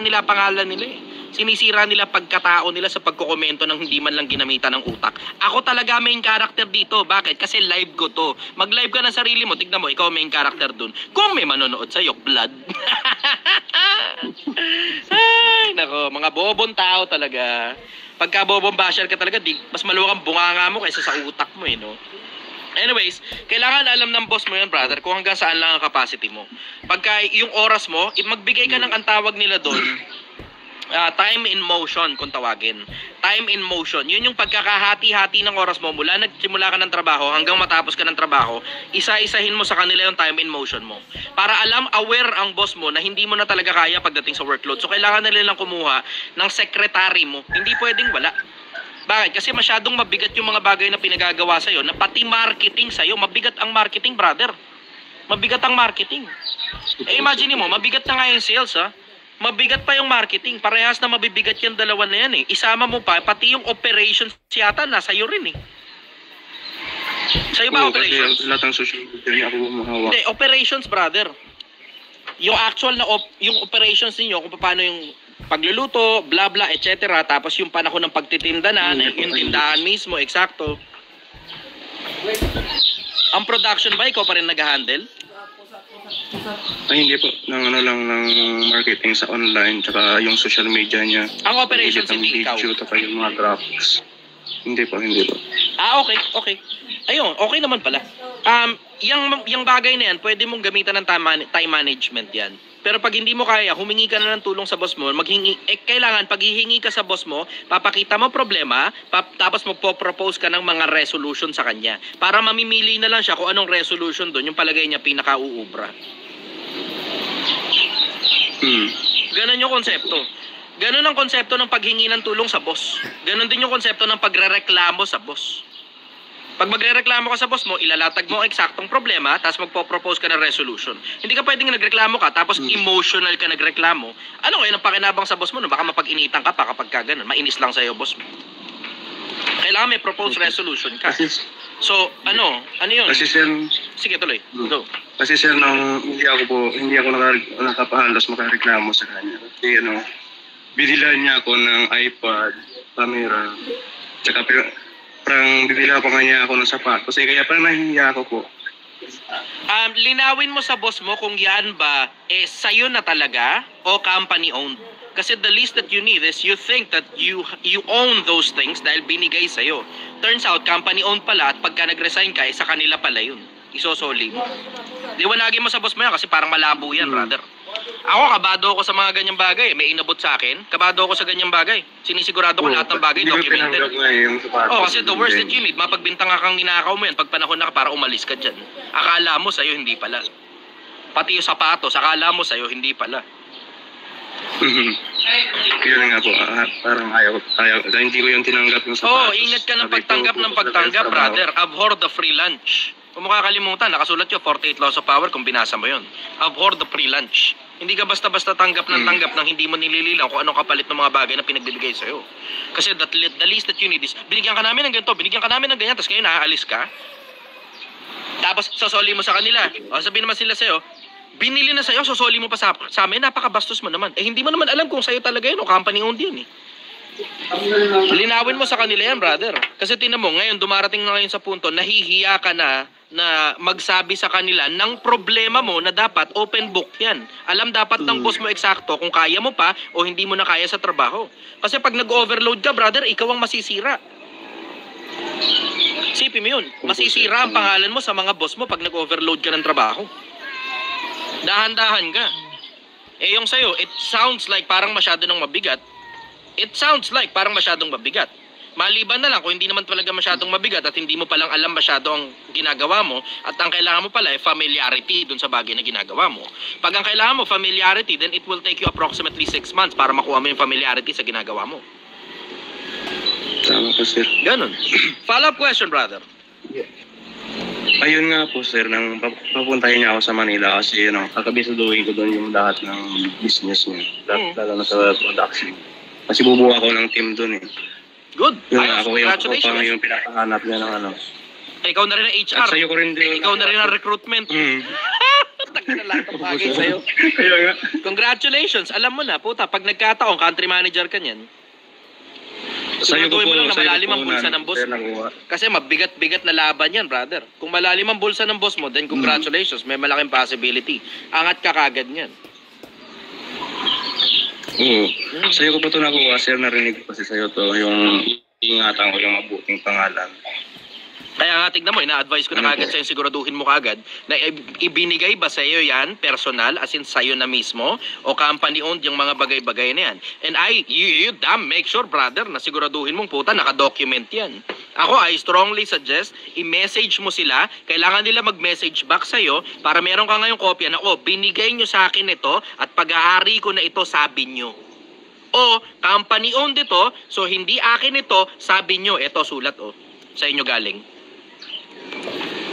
nila pangalan nila eh. Sinisira nila pagkatao nila sa pagkokomento ng hindi man lang ginamitan ng utak. Ako talaga main character dito. Bakit? Kasi live ko to. Mag-live ka ng sarili mo. Tignan mo, ikaw main character dun. Kung may manonood sa'yo, blood. Ay, nako. Mga bobong tao talaga. Pagka bobong basher ka talaga, mas maluwag ang bunganga mo kaysa sa utak mo eh, no? Anyways, kailangan alam ng boss mo yun, brother, kung hanggang saan lang ang capacity mo. Pagka yung oras mo, magbigay ka ng ang tawag nila doon, time in motion kung tawagin. Time in motion. Yun yung pagkakahati-hati ng oras mo mula nagsimula ka ng trabaho hanggang matapos ka ng trabaho, isa-isahin mo sa kanila yung time in motion mo. Para aware ang boss mo na hindi mo na talaga kaya pagdating sa workload. So kailangan na nilang kumuha ng secretary mo. Hindi pwedeng wala. Bakit? Kasi masyadong mabigat yung mga bagay na pinagagawa sa'yo na pati marketing sa'yo. Mabigat ang marketing, brother. Mabigat ang marketing. Imagine mo, mabigat na nga yung sales, ha? Mabigat pa yung marketing. Parehas na mabibigat yung dalawa na yan eh. Isama mo pa, pati yung operations yata nasa iyo rin eh. Sa'yo ba operations? Kasi lahat ng social media ako mahawak. Hindi, operations brother. Yung actual na yung operations niyo kung paano yung pagluluto, bla bla, etc. Tapos yung panahon ng pagtitinda na, yung tindahan mismo, eksakto. Ang production ba, ikaw pa rin nag-handle? Ay, hindi po. Ng marketing sa online, tsaka yung social media niya. Ang operations hindi ikaw? Video, tsaka yung mga graphics. Hindi po. Okay. Ayun, okay naman pala. Yung bagay na yan, pwede mong gamitan ng time management yan. Pero pag hindi mo kaya, humingi ka na ng tulong sa boss mo, kailangan pag hihingi ka sa boss mo, papakita mo problema, tapos magpo-propose ka ng mga resolution sa kanya. Para mamimili na lang siya kung anong resolution doon, yung palagay niya pinaka-uubra. Ganon yung konsepto. Ganon ang konsepto ng paghingi ng tulong sa boss. Ganon din yung konsepto ng pagrereklamo sa boss. Pag magrereklamo ka sa boss mo, ilalatag mo ang eksaktong problema, tapos magpo-propose ka ng resolution. Hindi ka pwedeng nagreklamo ka, tapos emotional ka nagreklamo. Ano ngayon ang pakinabang sa boss mo? No? Baka mapag-initan ka pa kapag ka ganun. Mainis lang sa'yo, boss mo. Kailangan may propose resolution ka. So, ano yun? Kasi sir, sige, tuloy. Go. Kasi sir, hindi ako nakapahalos makareklamo sa kanya. Kasi binilan niya ako ng iPad, camera, tsaka parang bibila pa niya ako ng sapatos. Kaya parang nahihiya ako po. Linawin mo sa boss mo kung yan ba sa'yo na talaga o company owned. Kasi the least that you need is you think that you own those things dahil binigay sa'yo. Turns out, company owned pala at pagka nag-resign ka, sa kanila pala yun. Isosoli mo. Liwanagin mo sa boss mo yan kasi parang malabo yan, brother. Ako, kabado ako sa mga ganyang bagay. May inabot sa akin. Kabado ako sa ganyang bagay. Sinisigurado ko lahat ng bagay documented. Kasi the worst that you need, mapagbintang kang ninakaw mo yan pag panahon na ka para umalis ka dyan. Akala mo sa'yo, hindi pala. Pati yung sapatos, akala mo sa'yo, hindi pala. Yun nga po, parang ayaw. Hindi ko yung tinanggap yung sapatos. Ingat ka ng pagtanggap, brother. Abhor the free lunch. Kung makakalimutan, nakasulat yun, 48 Laws of Power kung binasa mo yun. Abhor the free lunch. Hindi ka basta-basta tanggap ng hindi mo nilililang kung anong kapalit ng mga bagay na pinagbibigay sa'yo. Kasi the least that you need is, binigyan ka namin ng ganito, binigyan ka namin ng ganyan, tapos ngayon naaalis ka. Tapos sasoli mo sa kanila. O sabihin naman sila sa'yo, binili na sa'yo, sasoli mo pa sa amin, napakabastos mo naman. Hindi mo naman alam kung sa'yo talaga yun o company owned yun eh. Linawin mo sa kanila yan, brother. Kasi tinan mo, ngayon dumarating na ngayon sa punto, nahihiya ka na magsabi sa kanila ng problema mo na dapat open book yan. Alam dapat ng boss mo eksakto kung kaya mo pa o hindi mo na kaya sa trabaho. Kasi pag nag-overload ka, brother, ikaw ang masisira. Sipin mo yun. Masisira ang pangalan mo sa mga boss mo pag nag-overload ka ng trabaho. Dahan-dahan ka. Yung sa'yo, it sounds like parang masyado nang mabigat. Maliban na lang kung hindi naman talaga masyadong mabigat at hindi mo palang alam masyado ang ginagawa mo at ang kailangan mo pala ay familiarity dun sa bagay na ginagawa mo. Pag ang kailangan mo familiarity, then it will take you approximately 6 months para makuha mo yung familiarity sa ginagawa mo. Tama po, sir. Ganun. Follow-up question, brother. Ayun nga po, sir, nang papuntahin niya ako sa Manila kasi kakabisaduhin ko doon yung lahat ng business niya. Lalo na sa production. Kasi bubuo ako ng team doon eh. Good. Congratulations. Ako yung pinakahanap niya ng Ikaw na rin ang HR. At sa'yo ko rin din. Ikaw na rin ang recruitment. na lahat ng bagay sa'yo. Kaya nga. Congratulations, alam mo na, puta, pag nagkataon, country manager ka niyan. Sa'yo ko Siguraduhin po, mo lang na sa'yo malalim ko ang po bulsa na- ng boss sir, mo. nakuha. Kasi mabigat-bigat na laban yan, brother. Kung malalim ang bulsa ng boss mo, then congratulations, may malaking possibility. Angat ka kagad niyan. Oo. Sa'yo ko po ito nakuha, sir, narinig ko kasi sa'yo to, yung ingatan ko yung mabuting pangalan. Kaya nga, tignan mo, ina-advise ko na kagad sa'yo, siguraduhin mo kagad na ibinigay ba sa'yo yan, personal, as in sa'yo na mismo, o company-owned yung mga bagay-bagay na yan. And you damn make sure, brother, na siguraduhin mong puta, nakadocument yan. Ako, I strongly suggest, i-message mo sila, kailangan nila mag-message back sa'yo, para meron ka ngayong kopya na, binigay nyo sa akin ito, at pag-aari ko na ito, sabi nyo. O, company-owned ito, so hindi akin ito, sabi nyo, ito, sulat, sa inyo galing.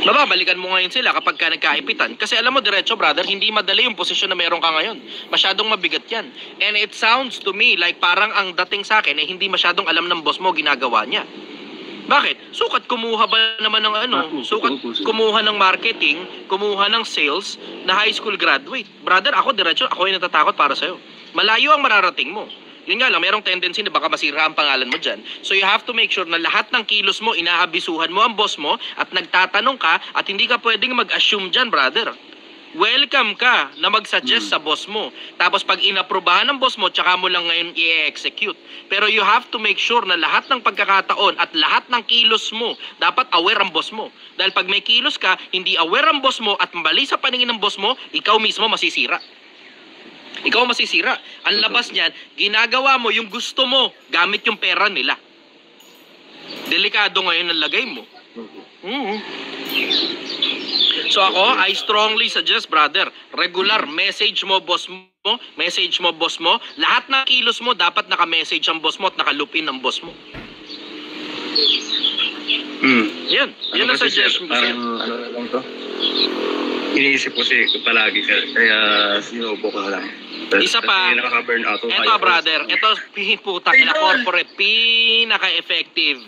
Mababalikan mo ngayon sila kapag ka nagkaipitan. Kasi alam mo, diretso brother, hindi madali yung posisyon na meron ka ngayon. Masyadong mabigat yan. And it sounds to me like parang ang dating sa akin, hindi masyadong alam ng boss mo ginagawa niya. Bakit? Sukat kumuha ba naman ng sukat kumuha ng marketing, kumuha ng sales na high school graduate. Brother, ako diretso, ako yung natatakot para sa'yo. Malayo ang mararating mo. Yun nga lang, merong tendency na baka masira ang pangalan mo dyan. So you have to make sure na lahat ng kilos mo, inaabisuhan mo ang boss mo at nagtatanong ka at hindi ka pwedeng mag-assume dyan, brother. Welcome ka na mag-suggest sa boss mo. Tapos pag inaprobahan ng boss mo, tsaka mo lang ngayon i-execute. Pero you have to make sure na lahat ng pagkakataon at lahat ng kilos mo, dapat aware ang boss mo. Dahil pag may kilos ka, hindi aware ang boss mo at mali sa paningin ng boss mo, ikaw mismo masisira. Ikaw masisira. Ang labas niyan, ginagawa mo yung gusto mo gamit yung pera nila. Delikado ngayon ang lagay mo. So ako, I strongly suggest, brother, regular message mo boss mo, lahat ng kilos mo dapat naka-message ang boss mo at naka-loop in ang boss mo. Yan ang suggestion ko sa'yo. Ano na lang to? Iniisip ko palagi, kaya sinubo ko na lang. Isa pa, nakaka-burn out. eto brother, eto putang ina corporate, pinaka-effective.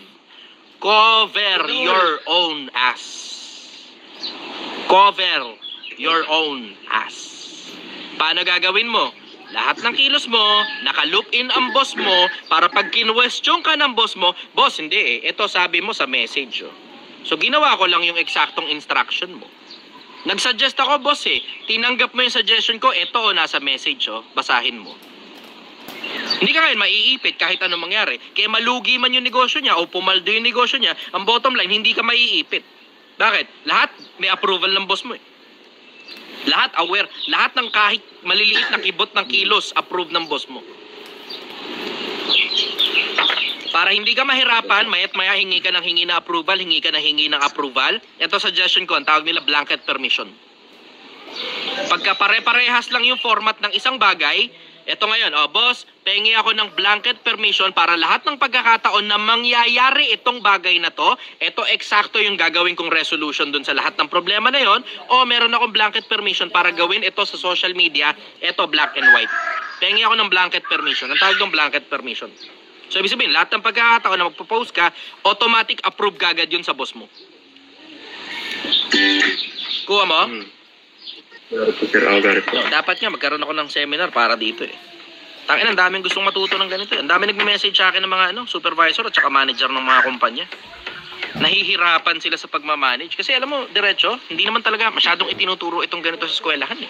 Cover your own ass. Cover your own ass. Paano gagawin mo? Lahat ng kilos mo, naka-loop in ang boss mo, para pag kinwestiyon ka ng boss mo, boss, hindi ito sabi mo sa message. So ginawa ko lang yung eksaktong instruction mo. Nag-suggest ako, boss tinanggap mo yung suggestion ko, ito nasa message basahin mo. Hindi ka ngayon maiipit kahit anong mangyari. Kaya malugi man yung negosyo niya o pumaldo yung negosyo niya, ang bottom line, hindi ka maiipit. Bakit? Lahat may approval ng boss mo Lahat aware. Lahat ng kahit maliliit na kibot ng kilos, approve ng boss mo. Para hindi ka mahirapan, mayat maya hingi ka ng hingi na approval, hingi ka ng hingi ng approval. Ito suggestion ko, ang tawag nila blanket permission. Pagka pare-parehas lang yung format ng isang bagay, ito ngayon, boss, pengi ako ng blanket permission para lahat ng pagkakataon na mangyayari itong bagay na to, ito eksakto yung gagawin kong resolution dun sa lahat ng problema na yon, o meron akong blanket permission para gawin ito sa social media, ito black and white. Pengi ako ng blanket permission. Ang tawag ng blanket permission. So, ibig sabihin, lahat ng pagkakataon na magpo-post ka, automatic approve kagad yun sa boss mo. Kuha mo? Dapat nga, magkaroon ako ng seminar para dito Tangin, ang daming gustong matuto ng ganito. Ang daming nagme-message sa akin ng mga supervisor at saka manager ng mga kumpanya. Nahihirapan sila sa pagmamanage. Kasi alam mo, diretso, hindi naman talaga masyadong itinuturo itong ganito sa eskwelahan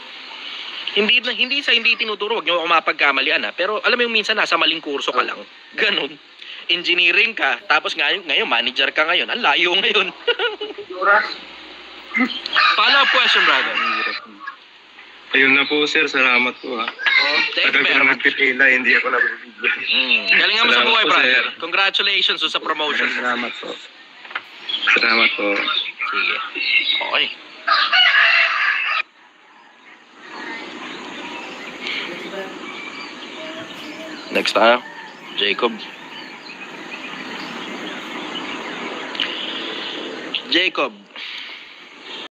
Hindi tinuturo, wag niyo ako mapagkamalian pero alam mo yung minsan nasa maling kurso ka lang. Ganun. Engineering ka, tapos ngayon manager ka ngayon. Ang layo ngayon. Follow-up question, brother. Ayun na po, sir. Salamat po, Thank you, Tagal ko na nagpipila, hindi ako nabibigyan. Galingan mo sa Salamat buhay, po, brother. sir. Congratulations sa promotion. Salamat po. Salamat po. Sige. Okay. Next tayo. Jacob. Jacob.